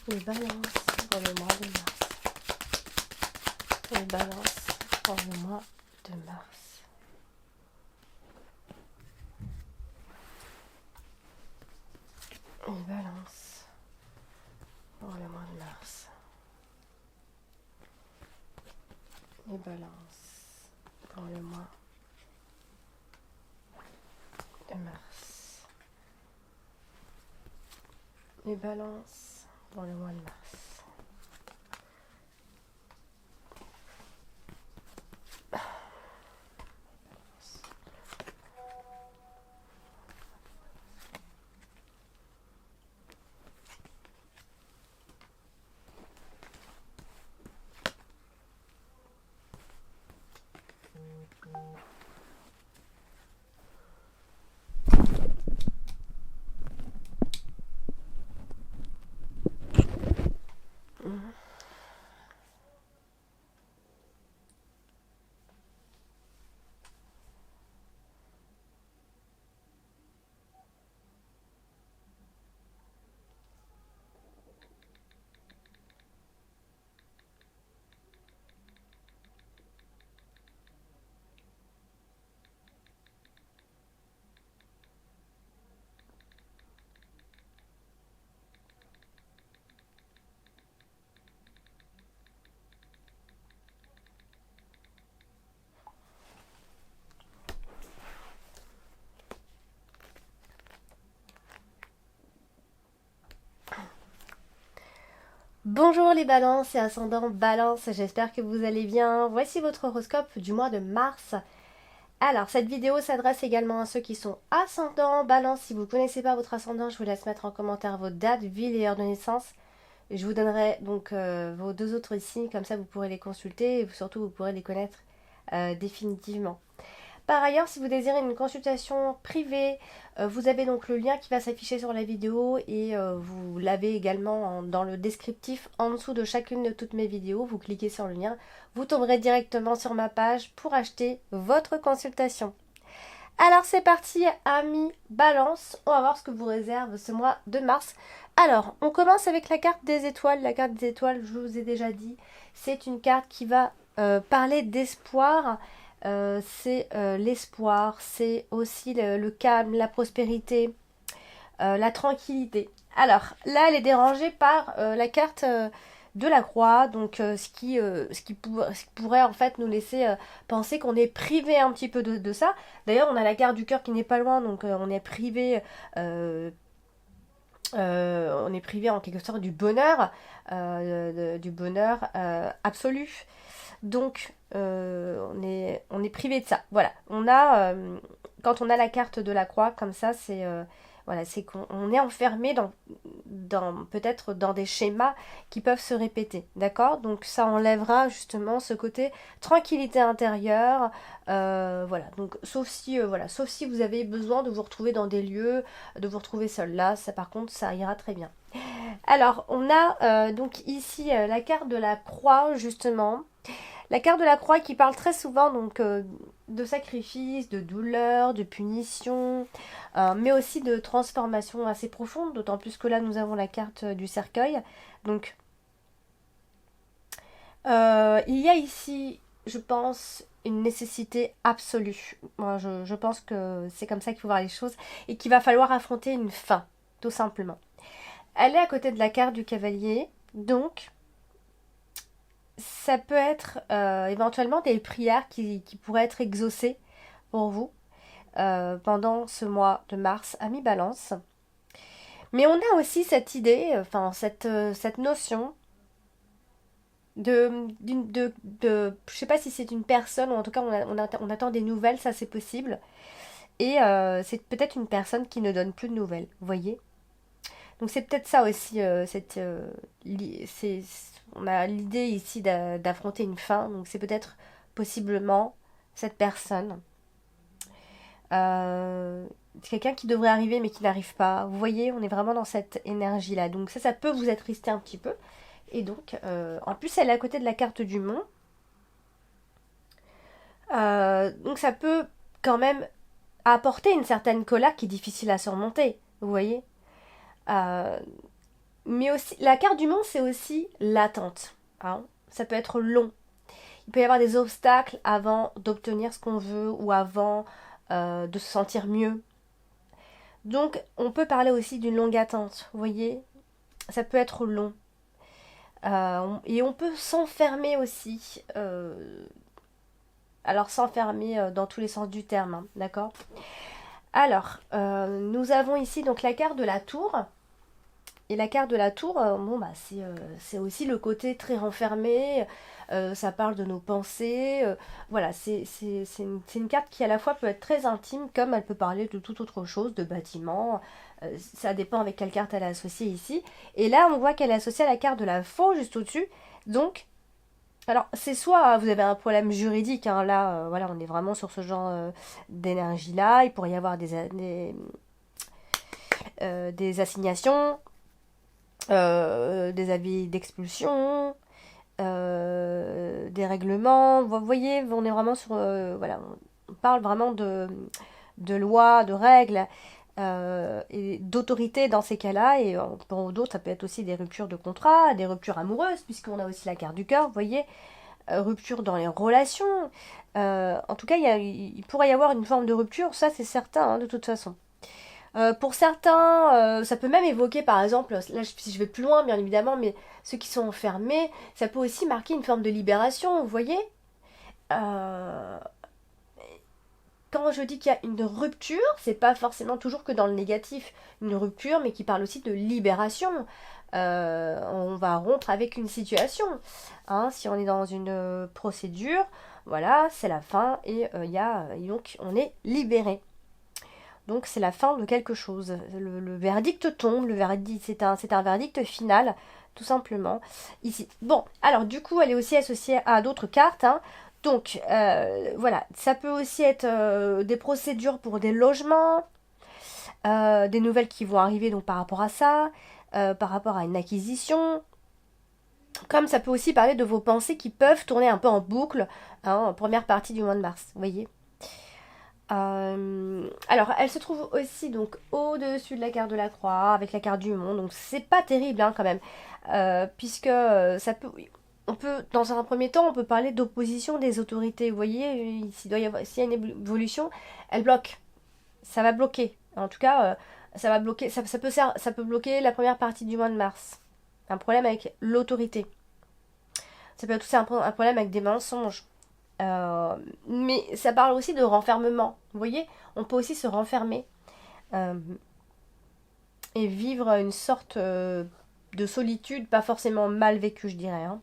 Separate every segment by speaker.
Speaker 1: Les balances pour le mois de mars. Les balances pour le mois de mars. Les balances pour le mois de mars. Les balances pour le mois de mars. Les balances pour le mois de mars. Bonjour les balances et ascendants balance, j'espère que vous allez bien. Voici votre horoscope du mois de mars. Alors, cette vidéo s'adresse également à ceux qui sont ascendants balance. Si vous ne connaissez pas votre ascendant, je vous laisse mettre en commentaire vos dates, ville et heure de naissance. Je vous donnerai donc vos deux autres signes, comme ça vous pourrez les consulter et surtout vous pourrez les connaître définitivement. Par ailleurs, si vous désirez une consultation privée, vous avez donc le lien qui va s'afficher sur la vidéo et vous l'avez également dans le descriptif en dessous de chacune de toutes mes vidéos. Vous cliquez sur le lien, vous tomberez directement sur ma page pour acheter votre consultation. Alors c'est parti, amis Balance, on va voir ce que vous réserve ce mois de mars. Alors, on commence avec la carte des étoiles. La carte des étoiles, je vous ai déjà dit, c'est une carte qui va parler d'espoir. C'est l'espoir, c'est aussi le calme, la prospérité, la tranquillité. Alors là, elle est dérangée par la carte de la croix, donc ce qui pourrait en fait nous laisser penser qu'on est privé un petit peu de ça. D'ailleurs, on a la carte du cœur qui n'est pas loin, donc on est privé en quelque sorte du bonheur absolu. Donc, on est privé de ça. Voilà. Quand on a la carte de la croix comme ça, c'est qu'on est enfermé peut-être dans des schémas qui peuvent se répéter. D'accord? Donc, ça enlèvera justement ce côté tranquillité intérieure. Voilà. Donc, sauf si vous avez besoin de vous retrouver dans des lieux, de vous retrouver seul là, ça par contre, ça ira très bien. Alors, on a donc ici la carte de la croix, justement. La carte de la croix qui parle très souvent donc de sacrifice, de douleur, de punition, mais aussi de transformation assez profonde, d'autant plus que là nous avons la carte du cercueil. Donc il y a ici, je pense, une nécessité absolue. Moi, je pense que c'est comme ça qu'il faut voir les choses et qu'il va falloir affronter une fin, tout simplement. Elle est à côté de la carte du cavalier, donc ça peut être éventuellement des prières qui pourraient être exaucées pour vous pendant ce mois de mars à mi-balance. Mais on a aussi cette idée, cette notion je sais pas si c'est une personne, ou en tout cas on attend des nouvelles, ça c'est possible. Et c'est peut-être une personne qui ne donne plus de nouvelles, vous voyez. Donc c'est peut-être ça aussi, on a l'idée ici d'affronter une fin, donc c'est peut-être possiblement cette personne. C'est quelqu'un qui devrait arriver mais qui n'arrive pas. Vous voyez, on est vraiment dans cette énergie-là. Donc ça peut vous attrister un petit peu. Et donc, en plus, elle est à côté de la carte du mont. Donc ça peut quand même apporter une certaine colère qui est difficile à surmonter. Vous voyez. Mais aussi, la carte du monde, c'est aussi l'attente. Hein. Ça peut être long. Il peut y avoir des obstacles avant d'obtenir ce qu'on veut ou avant de se sentir mieux. Donc, on peut parler aussi d'une longue attente. Vous voyez, ça peut être long. Et on peut s'enfermer aussi. Alors, s'enfermer dans tous les sens du terme, hein, d'accord. Alors, nous avons ici donc la carte de la tour. Et la carte de la tour, bon, bah, c'est aussi le côté très renfermé. Ça parle de nos pensées. Voilà, c'est une carte qui à la fois peut être très intime, comme elle peut parler de toute autre chose, de bâtiments. Ça dépend avec quelle carte elle est associée ici. Et là, on voit qu'elle est associée à la carte de la faux juste au-dessus. Donc, alors, c'est soit vous avez un problème juridique, hein, là, voilà, on est vraiment sur ce genre d'énergie-là. Il pourrait y avoir des assignations, des avis d'expulsion, des règlements. Vous voyez, on est vraiment sur... voilà, on parle vraiment de lois, de règles et d'autorité dans ces cas-là. Et pour d'autres, ça peut être aussi des ruptures de contrat, des ruptures amoureuses, puisqu'on a aussi la carte du cœur, vous voyez, rupture dans les relations. En tout cas, il pourrait y avoir une forme de rupture, ça c'est certain, hein, de toute façon. Pour certains, ça peut même évoquer, par exemple, là si je vais plus loin bien évidemment, mais ceux qui sont enfermés, ça peut aussi marquer une forme de libération, vous voyez. Euh, Quand je dis qu'il y a une rupture, c'est pas forcément toujours que dans le négatif, une rupture, mais qui parle aussi de libération. On va rompre avec une situation. Hein, si on est dans une procédure, voilà, c'est la fin et donc on est libéré. Donc c'est la fin de quelque chose. Le verdict tombe, le verdict, c'est un verdict final, tout simplement, ici. Bon, alors du coup, elle est aussi associée à d'autres cartes. Hein. Donc voilà, ça peut aussi être des procédures pour des logements, des nouvelles qui vont arriver donc par rapport à ça, par rapport à une acquisition. Comme ça peut aussi parler de vos pensées qui peuvent tourner un peu en boucle hein, en première partie du mois de mars, vous voyez. Alors, elle se trouve aussi donc au-dessus de la carte de la croix, avec la carte du monde. Donc, c'est pas terrible hein, quand même, puisque ça peut, on peut, dans un premier temps, on peut parler d'opposition des autorités. Vous voyez, s'il y a une évolution, elle bloque. Ça va bloquer. En tout cas, ça va bloquer. Ça peut bloquer la première partie du mois de mars. Un problème avec l'autorité. Ça peut être aussi un problème avec des mensonges. Euh, mais ça parle aussi de renfermement. Vous voyez, on peut aussi se renfermer euh, et vivre une sorte de solitude, pas forcément mal vécue, je dirais. Hein.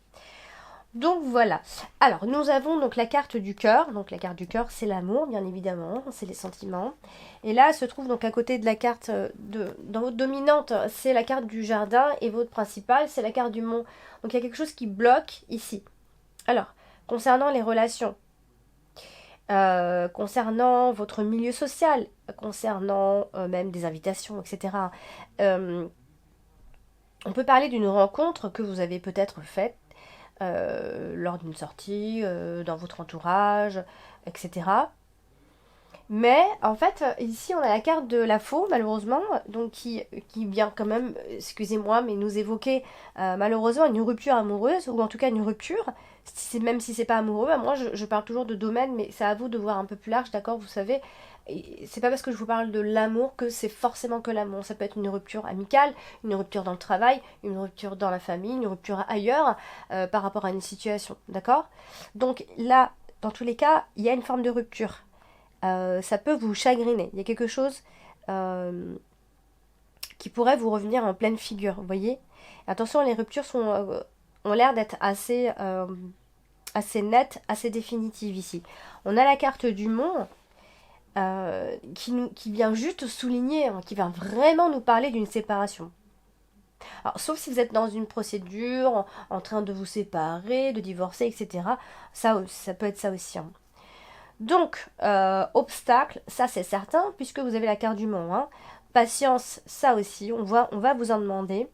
Speaker 1: Donc voilà. Alors, nous avons donc la carte du cœur. Donc la carte du cœur, c'est l'amour, bien évidemment, c'est les sentiments. Et là, se trouve donc à côté de la carte dans votre dominante, c'est la carte du jardin et votre principale, c'est la carte du mont. Donc il y a quelque chose qui bloque ici. Alors, concernant les relations, concernant votre milieu social, concernant même des invitations, etc. Euh, on peut parler d'une rencontre que vous avez peut-être faite lors d'une sortie, dans votre entourage, etc. Mais en fait, ici on a la carte de la faux, malheureusement, donc qui vient quand même, excusez-moi, mais nous évoquer malheureusement une rupture amoureuse, ou en tout cas une rupture, même si c'est pas amoureux, moi je parle toujours de domaine, mais c'est à vous de voir un peu plus large, d'accord, vous savez, c'est pas parce que je vous parle de l'amour que c'est forcément que l'amour, ça peut être une rupture amicale, une rupture dans le travail, une rupture dans la famille, une rupture ailleurs, par rapport à une situation, d'accord. Donc là, dans tous les cas, il y a une forme de rupture. Ça peut vous chagriner. Il y a quelque chose euh, qui pourrait vous revenir en pleine figure, vous voyez. Attention, les ruptures ont l'air d'être assez nettes, assez définitives ici. On a la carte du monde qui vient juste souligner, hein, qui vient vraiment nous parler d'une séparation. Alors, sauf si vous êtes dans une procédure, en train de vous séparer, de divorcer, etc. Ça peut être ça aussi. Hein. Donc, obstacle, ça c'est certain, puisque vous avez la carte du monde. Hein. Patience, ça aussi, on va vous en demander.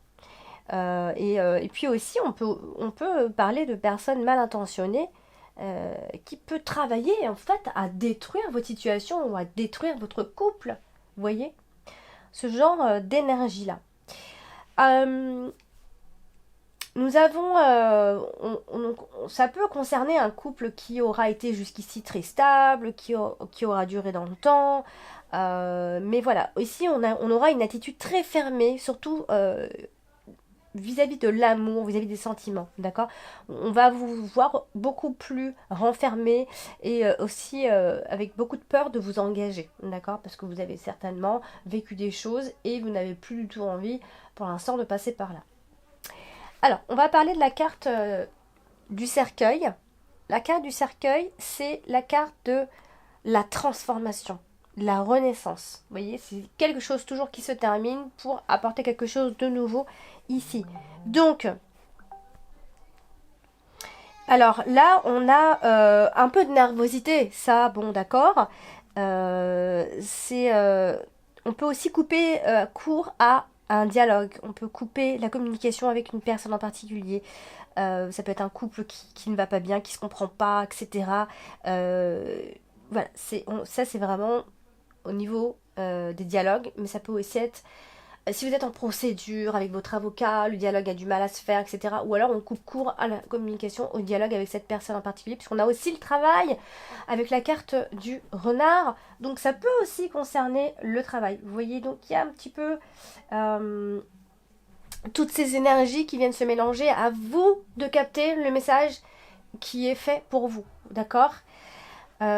Speaker 1: Et puis aussi, on peut parler de personnes mal intentionnées qui peut travailler en fait à détruire votre situation ou à détruire votre couple. Vous voyez? Ce genre d'énergie-là. Nous avons, ça peut concerner un couple qui aura été jusqu'ici très stable, qui aura duré dans le temps. Mais voilà, ici on aura une attitude très fermée, surtout vis-à-vis de l'amour, vis-à-vis des sentiments, d'accord? On va vous voir beaucoup plus renfermé et aussi avec beaucoup de peur de vous engager, d'accord? Parce que vous avez certainement vécu des choses et vous n'avez plus du tout envie pour l'instant de passer par là. Alors, on va parler de la carte du cercueil. La carte du cercueil, c'est la carte de la transformation, la renaissance. Vous voyez, c'est quelque chose toujours qui se termine pour apporter quelque chose de nouveau ici. Donc, alors là, on a un peu de nervosité, ça, bon, d'accord. On peut aussi couper court à un dialogue. On peut couper la communication avec une personne en particulier. Ça peut être un couple qui ne va pas bien, qui se comprend pas, etc. Voilà, ça c'est vraiment au niveau des dialogues, mais ça peut aussi être si vous êtes en procédure avec votre avocat, le dialogue a du mal à se faire, etc. Ou alors on coupe court à la communication, au dialogue avec cette personne en particulier, puisqu'on a aussi le travail avec la carte du renard. Donc ça peut aussi concerner le travail. Vous voyez, donc il y a un petit peu toutes ces énergies qui viennent se mélanger. À vous de capter le message qui est fait pour vous. D'accord ? Il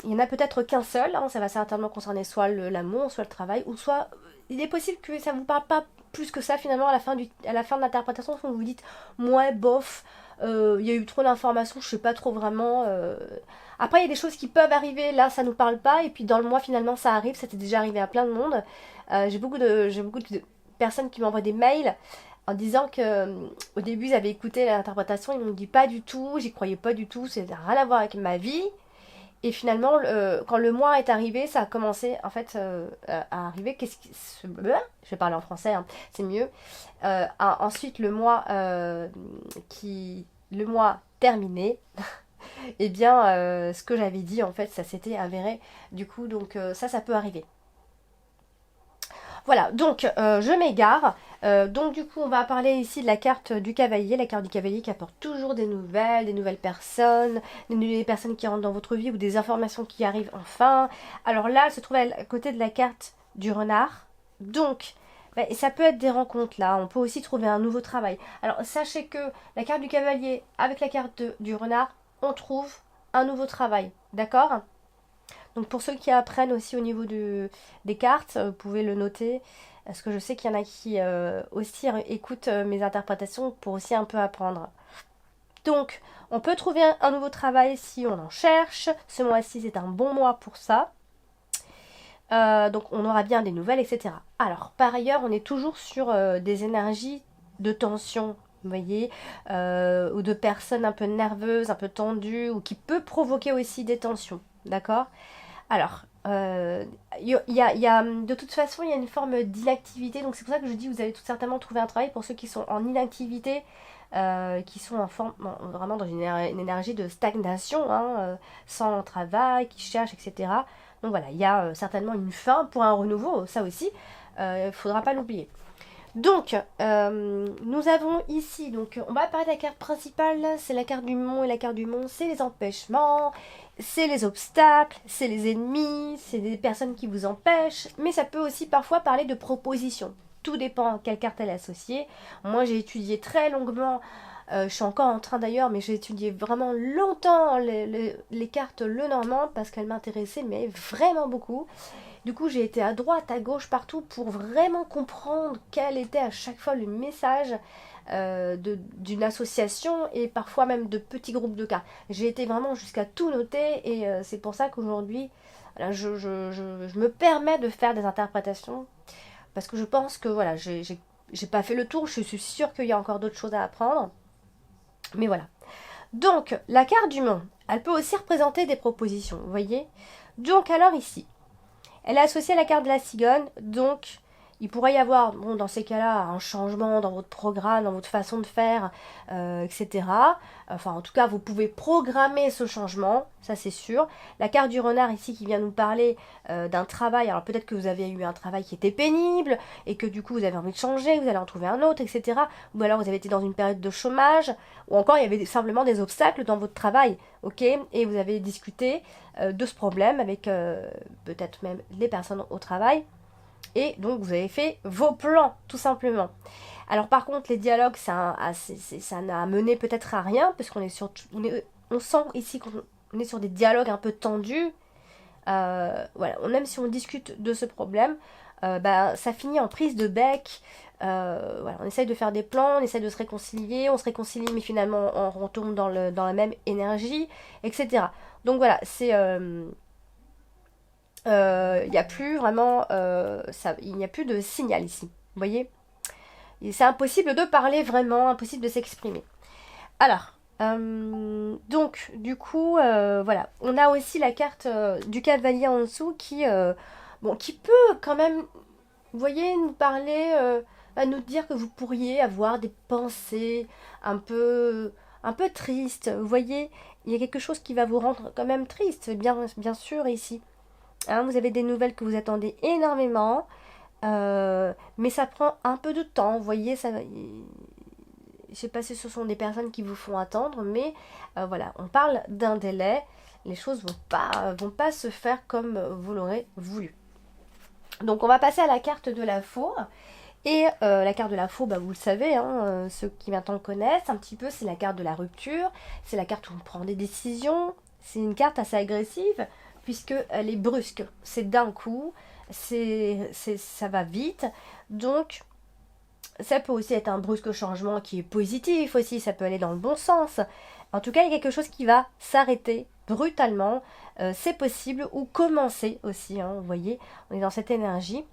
Speaker 1: n'y en a peut-être qu'un seul, hein, ça va certainement concerner soit l'amour, soit le travail, ou soit il est possible que ça ne vous parle pas plus que ça finalement à la fin de l'interprétation, où vous vous dites ouais bof, il y a eu trop d'informations, je sais pas trop vraiment. Après il y a des choses qui peuvent arriver, là ça nous parle pas, et puis dans le mois finalement ça arrive, c'était déjà arrivé à plein de monde. J'ai beaucoup de personnes qui m'envoient des mails en disant que au début ils avaient écouté l'interprétation, ils m'ont dit pas du tout, j'y croyais pas du tout, ça n'a rien à voir avec ma vie. Et finalement, quand le mois est arrivé, ça a commencé en fait à arriver. Je vais parler en français, hein, c'est mieux. Ensuite, le mois terminé, et bien, ce que j'avais dit en fait, ça s'était avéré. Du coup, donc ça peut arriver. Voilà, donc je m'égare. Donc du coup, on va parler ici de la carte du cavalier. La carte du cavalier qui apporte toujours des nouvelles personnes, des personnes qui rentrent dans votre vie ou des informations qui arrivent enfin. Alors là, elle se trouve à côté de la carte du renard. Donc, ça peut être des rencontres là. On peut aussi trouver un nouveau travail. Alors sachez que la carte du cavalier avec la carte du renard, on trouve un nouveau travail. D'accord ? Donc pour ceux qui apprennent aussi au niveau des cartes, vous pouvez le noter. Parce que je sais qu'il y en a qui aussi écoutent mes interprétations pour aussi un peu apprendre. Donc on peut trouver un nouveau travail si on en cherche. Ce mois-ci c'est un bon mois pour ça. Donc on aura bien des nouvelles, etc. Alors par ailleurs on est toujours sur des énergies de tension. Vous voyez, ou de personnes un peu nerveuses, un peu tendues, ou qui peut provoquer aussi des tensions. D'accord ? Alors, de toute façon, il y a une forme d'inactivité, donc c'est pour ça que je dis vous allez tout certainement trouver un travail pour ceux qui sont en inactivité, qui sont en forme, vraiment dans une énergie de stagnation, hein, sans travail, qui cherchent, etc. Donc voilà, il y a certainement une fin pour un renouveau, ça aussi, il ne faudra pas l'oublier. Donc, nous avons ici, donc on va parler de la carte principale, c'est la carte du mont, et la carte du mont, c'est les empêchements, c'est les obstacles, c'est les ennemis, c'est des personnes qui vous empêchent, mais ça peut aussi parfois parler de propositions. Tout dépend à quelle carte elle est associée. Moi, j'ai étudié très longuement, je suis encore en train d'ailleurs, mais j'ai étudié vraiment longtemps les cartes Lenormand parce qu'elles m'intéressaient, mais vraiment beaucoup. Du coup, j'ai été à droite, à gauche, partout pour vraiment comprendre quel était à chaque fois le message d'une association et parfois même de petits groupes de cartes. J'ai été vraiment jusqu'à tout noter et c'est pour ça qu'aujourd'hui, voilà, je me permets de faire des interprétations parce que je pense que voilà, j'ai pas fait le tour, je suis sûre qu'il y a encore d'autres choses à apprendre. Mais voilà. Donc, la carte du monde, elle peut aussi représenter des propositions, vous voyez ? Donc, alors ici, elle est associée à la carte de la cigogne, donc il pourrait y avoir, bon, dans ces cas-là, un changement dans votre programme, dans votre façon de faire, etc. Enfin, en tout cas, vous pouvez programmer ce changement, ça c'est sûr. La carte du renard ici qui vient nous parler d'un travail, alors peut-être que vous avez eu un travail qui était pénible, et que du coup vous avez envie de changer, vous allez en trouver un autre, etc. Ou alors vous avez été dans une période de chômage, ou encore il y avait simplement des obstacles dans votre travail, ok, et vous avez discuté de ce problème avec peut-être même les personnes au travail, et donc vous avez fait vos plans, tout simplement. Alors par contre, les dialogues, ça n'a mené peut-être à rien, parce qu'on est sur, on sent ici qu'on est sur des dialogues un peu tendus. Voilà, même si on discute de ce problème, ça finit en prise de bec. Voilà, on essaye de faire des plans, on essaye de se réconcilier, on se réconcilie, mais finalement on retombe dans la même énergie, etc. Donc voilà, il n'y a plus vraiment, il n'y a plus de signal ici. Vous voyez, c'est impossible de parler vraiment, impossible de s'exprimer. Alors, donc, du coup, voilà. On a aussi la carte du cavalier en dessous qui peut quand même, vous voyez, nous parler, nous dire que vous pourriez avoir des pensées un peu, un peu tristes. Vous voyez, il y a quelque chose qui va vous rendre quand même triste, bien sûr, ici. Hein, vous avez des nouvelles que vous attendez énormément, mais ça prend un peu de temps. Vous voyez, ça, je sais pas si ce sont des personnes qui vous font attendre, mais voilà, on parle d'un délai. Les choses vont pas se faire comme vous l'aurez voulu. Donc on va passer à la carte de la faux. Et la carte de la faux, vous le savez, hein, ceux qui maintenant connaissent un petit peu, c'est la carte de la rupture. C'est la carte où on prend des décisions. C'est une carte assez agressive puisqu'elle est brusque. C'est d'un coup, ça va vite. Donc ça peut aussi être un brusque changement qui est positif aussi, ça peut aller dans le bon sens. En tout cas, il y a quelque chose qui va s'arrêter brutalement. C'est possible, ou commencer aussi, hein, vous voyez, on est dans cette énergie.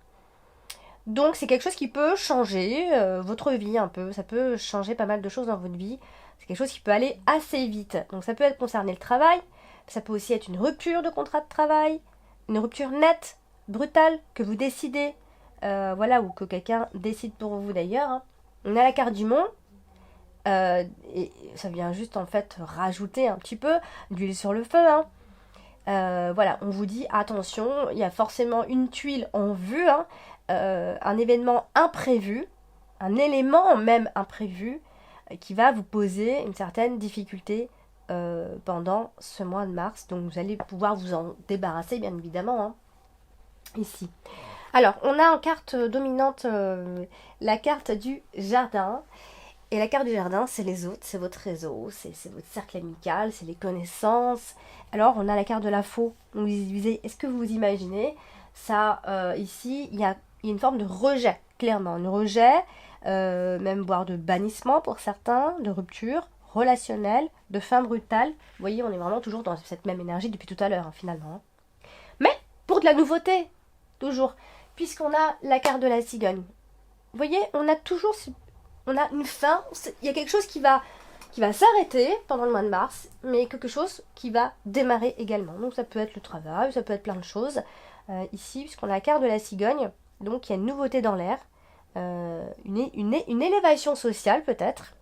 Speaker 1: Donc c'est quelque chose qui peut changer votre vie un peu, ça peut changer pas mal de choses dans votre vie. C'est quelque chose qui peut aller assez vite. Donc ça peut être concerner le travail, ça peut aussi être une rupture de contrat de travail, une rupture nette, brutale, que vous décidez, voilà, ou que quelqu'un décide pour vous d'ailleurs. Hein. On a la carte du monde, et ça vient juste en fait rajouter un petit peu d'huile sur le feu. Hein. Voilà, on vous dit attention, il y a forcément une tuile en vue, hein, un événement imprévu, un élément même imprévu qui va vous poser une certaine difficulté pendant ce mois de mars. Donc vous allez pouvoir vous en débarrasser bien évidemment, hein, ici. Alors, on a en carte dominante la carte du jardin. Et la carte du jardin, c'est les autres, c'est votre réseau, c'est votre cercle amical, c'est les connaissances. Alors, on a la carte de la faux. Donc, est-ce que vous imaginez ça ici, il y a une forme de rejet, clairement. Un rejet, même voire de bannissement pour certains, de rupture relationnelle, de fin brutale. Vous voyez, on est vraiment toujours dans cette même énergie depuis tout à l'heure, hein, finalement. Hein. Mais pour de la nouveauté, toujours. Puisqu'on a la carte de la cigogne. Vous voyez, on a une fin, il y a quelque chose qui va s'arrêter pendant le mois de mars, mais quelque chose qui va démarrer également. Donc ça peut être le travail, ça peut être plein de choses. Ici, puisqu'on a la carte de la cigogne, donc il y a une nouveauté dans l'air, une élévation sociale peut-être.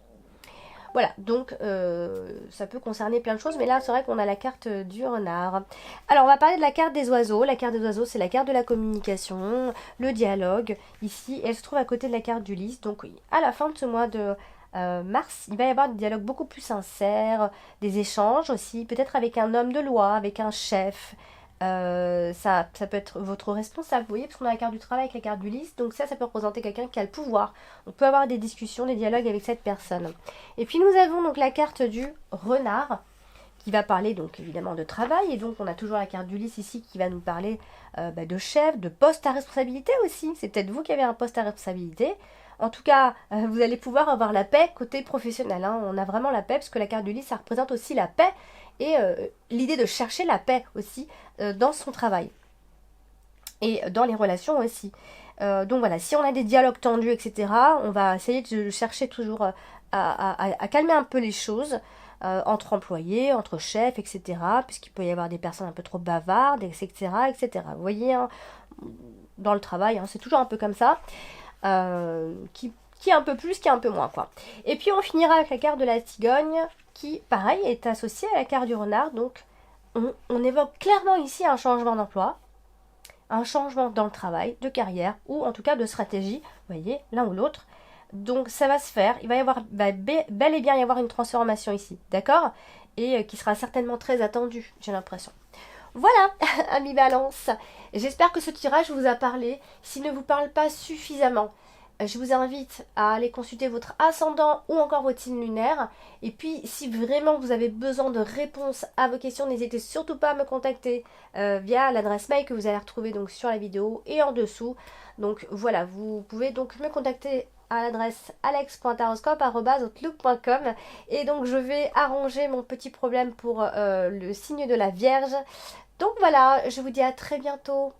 Speaker 1: Voilà, donc ça peut concerner plein de choses, mais là c'est vrai qu'on a la carte du renard. Alors on va parler de la carte des oiseaux. La carte des oiseaux, c'est la carte de la communication, le dialogue. Ici, elle se trouve à côté de la carte du lys. Donc à la fin de ce mois de mars, il va y avoir des dialogues beaucoup plus sincères, des échanges aussi, peut-être avec un homme de loi, avec un chef. Ça peut être votre responsable, vous voyez, parce qu'on a la carte du travail avec la carte du lys, donc ça peut représenter quelqu'un qui a le pouvoir. On peut avoir des discussions, des dialogues avec cette personne. Et puis nous avons donc la carte du renard, qui va parler donc évidemment de travail, et donc on a toujours la carte du lys ici qui va nous parler de chef, de poste à responsabilité aussi. C'est peut-être vous qui avez un poste à responsabilité. En tout cas, vous allez pouvoir avoir la paix côté professionnel. Hein. On a vraiment la paix, parce que la carte du lys, ça représente aussi la paix, et l'idée de chercher la paix aussi dans son travail et dans les relations aussi. Donc voilà, si on a des dialogues tendus, etc., on va essayer de chercher toujours à calmer un peu les choses entre employés, entre chefs, etc., puisqu'il peut y avoir des personnes un peu trop bavardes, etc., etc. Vous voyez, hein, dans le travail, hein, c'est toujours un peu comme ça, qui est un peu plus, qui est un peu moins, quoi. Et puis on finira avec la carte de la cigogne, qui, pareil, est associée à la carte du renard, donc on évoque clairement ici un changement d'emploi, un changement dans le travail, de carrière, ou en tout cas de stratégie, vous voyez, l'un ou l'autre. Donc ça va se faire, il va y avoir bel et bien y avoir une transformation ici, d'accord? Et qui sera certainement très attendue, j'ai l'impression. Voilà, amis Balance, j'espère que ce tirage vous a parlé. S'il ne vous parle pas suffisamment, je vous invite à aller consulter votre ascendant ou encore votre signe lunaire. Et puis, si vraiment vous avez besoin de réponses à vos questions, n'hésitez surtout pas à me contacter via l'adresse mail que vous allez retrouver donc sur la vidéo et en dessous. Donc voilà, vous pouvez donc me contacter à l'adresse alex.taroscope@outlook.com et donc je vais arranger mon petit problème pour le signe de la Vierge. Donc voilà, je vous dis à très bientôt.